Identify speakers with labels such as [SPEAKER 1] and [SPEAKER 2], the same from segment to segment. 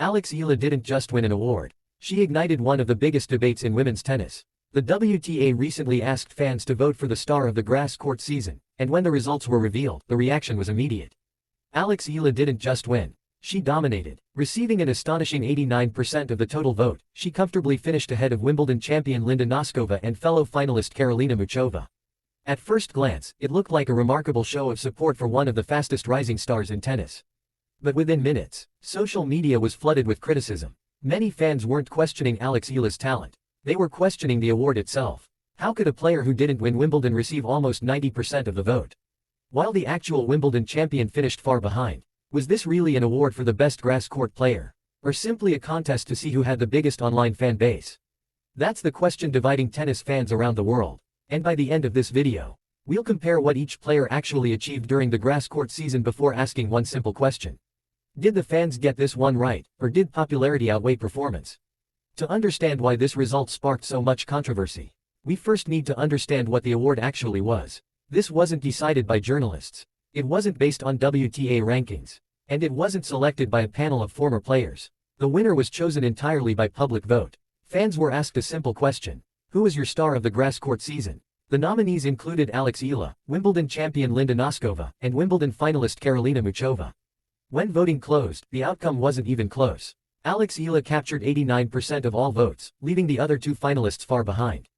[SPEAKER 1] Eala didn't just win an award. She ignited one of the biggest debates in women's tennis. The WTA recently asked fans to vote for the star of the grass court season, and when the results were revealed, the reaction was immediate. Eala didn't just win. She dominated. Receiving an astonishing 89% of the total vote, she comfortably finished ahead of Wimbledon champion Linda Nosková and fellow finalist Karolina Muchova. At first glance, it looked like a remarkable show of support for one of the fastest rising stars in tennis. But within minutes, social media was flooded with criticism. Many fans weren't questioning Eala's talent. They were questioning the award itself. How could a player who didn't win Wimbledon receive almost 90% of the vote, while the actual Wimbledon champion finished far behind? Was this really an award for the best grass court player, or simply a contest to see who had the biggest online fan base? That's the question dividing tennis fans around the world. And by the end of this video, we'll compare what each player actually achieved during the grass court season before asking one simple question. Did the fans get this one right, or did popularity outweigh performance? To understand why this result sparked so much controversy, we first need to understand what the award actually was. This wasn't decided by journalists. It wasn't based on WTA rankings. And it wasn't selected by a panel of former players. The winner was chosen entirely by public vote. Fans were asked a simple question. Who was your star of the grass court season? The nominees included Eala, Wimbledon champion Linda Nosková, and Wimbledon finalist Karolina Muchova. When voting closed, the outcome wasn't even close. Eala captured 89% of all votes, leaving the other two finalists far behind.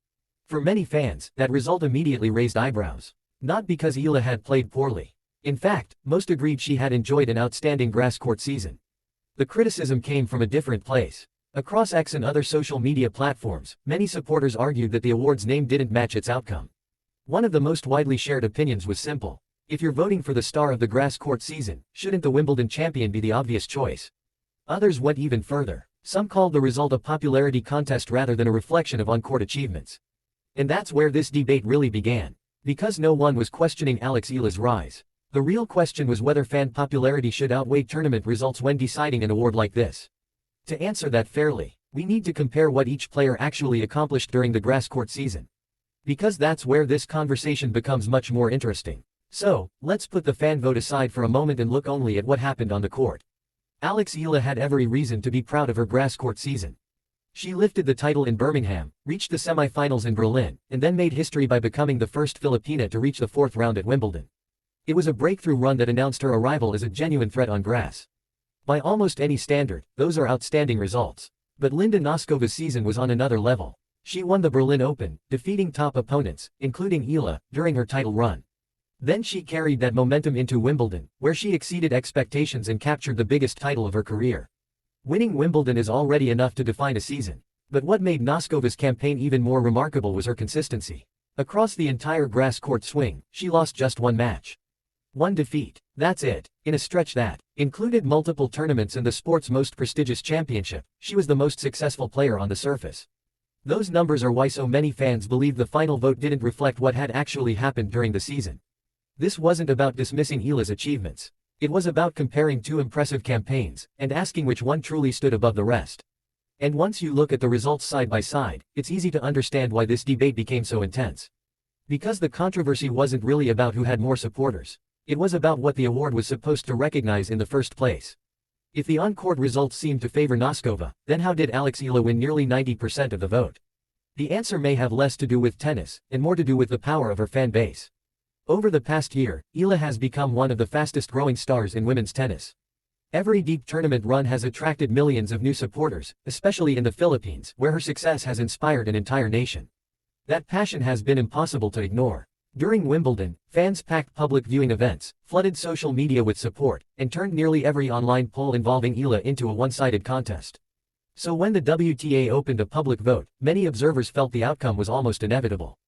[SPEAKER 1] For many fans, that result immediately raised eyebrows. Not because Eala had played poorly. In fact, most agreed she had enjoyed an outstanding grass court season. The criticism came from a different place. Across X and other social media platforms, many supporters argued that the award's name didn't match its outcome. One of the most widely shared opinions was simple. If you're voting for the star of the grass court season, shouldn't the Wimbledon champion be the obvious choice? Others went even further. Some called the result a popularity contest rather than a reflection of on-court achievements. And that's where this debate really began. Because no one was questioning Eala's rise. The real question was whether fan popularity should outweigh tournament results when deciding an award like this. To answer that fairly, we need to compare what each player actually accomplished during the grass court season. Because that's where this conversation becomes much more interesting. So, let's put the fan vote aside for a moment and look only at what happened on the court. Eala had every reason to be proud of her grass court season. She lifted the title in Birmingham, reached the semi-finals in Berlin, and then made history by becoming the first Filipina to reach the fourth round at Wimbledon. It was a breakthrough run that announced her arrival as a genuine threat on grass. By almost any standard, those are outstanding results. But Linda Nosková's season was on another level. She won the Berlin Open, defeating top opponents, including Eala, during her title run. Then she carried that momentum into Wimbledon, where she exceeded expectations and captured the biggest title of her career. Winning Wimbledon is already enough to define a season. But what made Nosková's campaign even more remarkable was her consistency. Across the entire grass court swing, she lost just one match. One defeat. That's it. In a stretch that included multiple tournaments and the sport's most prestigious championship, she was the most successful player on the surface. Those numbers are why so many fans believe the final vote didn't reflect what had actually happened during the season. This wasn't about dismissing Eala's achievements. It was about comparing two impressive campaigns, and asking which one truly stood above the rest. And once you look at the results side by side, it's easy to understand why this debate became so intense. Because the controversy wasn't really about who had more supporters. It was about what the award was supposed to recognize in the first place. If the on-court results seemed to favor Nosková, then how did Eala win nearly 90% of the vote? The answer may have less to do with tennis, and more to do with the power of her fan base. Over the past year, Eala has become one of the fastest-growing stars in women's tennis. Every deep tournament run has attracted millions of new supporters, especially in the Philippines, where her success has inspired an entire nation. That passion has been impossible to ignore. During Wimbledon, fans packed public viewing events, flooded social media with support, and turned nearly every online poll involving Eala into a one-sided contest. So when the WTA opened a public vote, many observers felt the outcome was almost inevitable.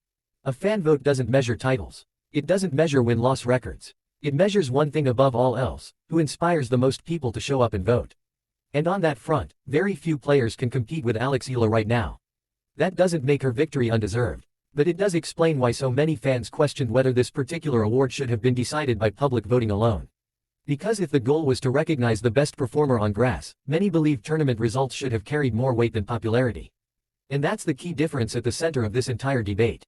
[SPEAKER 1] A fan vote doesn't measure titles. It doesn't measure win-loss records. It measures one thing above all else: who inspires the most people to show up and vote. And on that front, very few players can compete with Eala right now. That doesn't make her victory undeserved. But it does explain why so many fans questioned whether this particular award should have been decided by public voting alone. Because if the goal was to recognize the best performer on grass, many believe tournament results should have carried more weight than popularity. And that's the key difference at the center of this entire debate.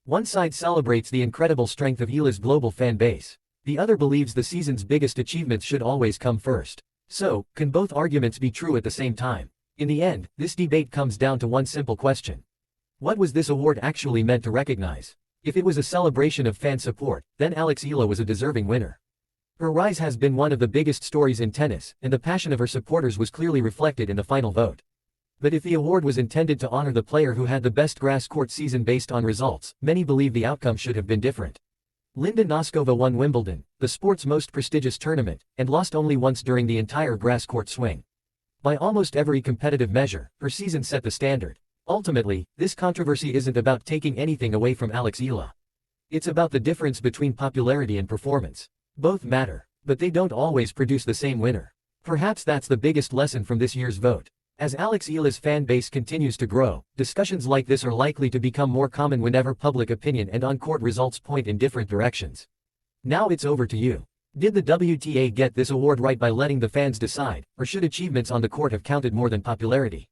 [SPEAKER 1] One side celebrates the incredible strength of Eala's global fan base. The other believes the season's biggest achievements should always come first. So, can both arguments be true at the same time? In the end, this debate comes down to one simple question. What was this award actually meant to recognize? If it was a celebration of fan support, then Alexeala was a deserving winner. Her rise has been one of the biggest stories in tennis, and the passion of her supporters was clearly reflected in the final vote. But if the award was intended to honor the player who had the best grass court season based on results, many believe the outcome should have been different. Linda Nosková won Wimbledon, the sport's most prestigious tournament, and lost only once during the entire grass court swing. By almost every competitive measure, her season set the standard. Ultimately, this controversy isn't about taking anything away from Alexeala. It's about the difference between popularity and performance. Both matter, but they don't always produce the same winner. Perhaps that's the biggest lesson from this year's vote. As Alexeala's fan base continues to grow, discussions like this are likely to become more common whenever public opinion and on-court results point in different directions. Now it's over to you. Did the WTA get this award right by letting the fans decide, or should achievements on the court have counted more than popularity?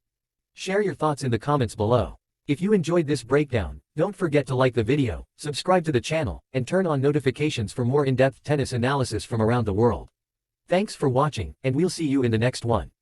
[SPEAKER 1] Share your thoughts in the comments below. If you enjoyed this breakdown, don't forget to like the video, subscribe to the channel, and turn on notifications for more in-depth tennis analysis from around the world. Thanks for watching, and we'll see you in the next one.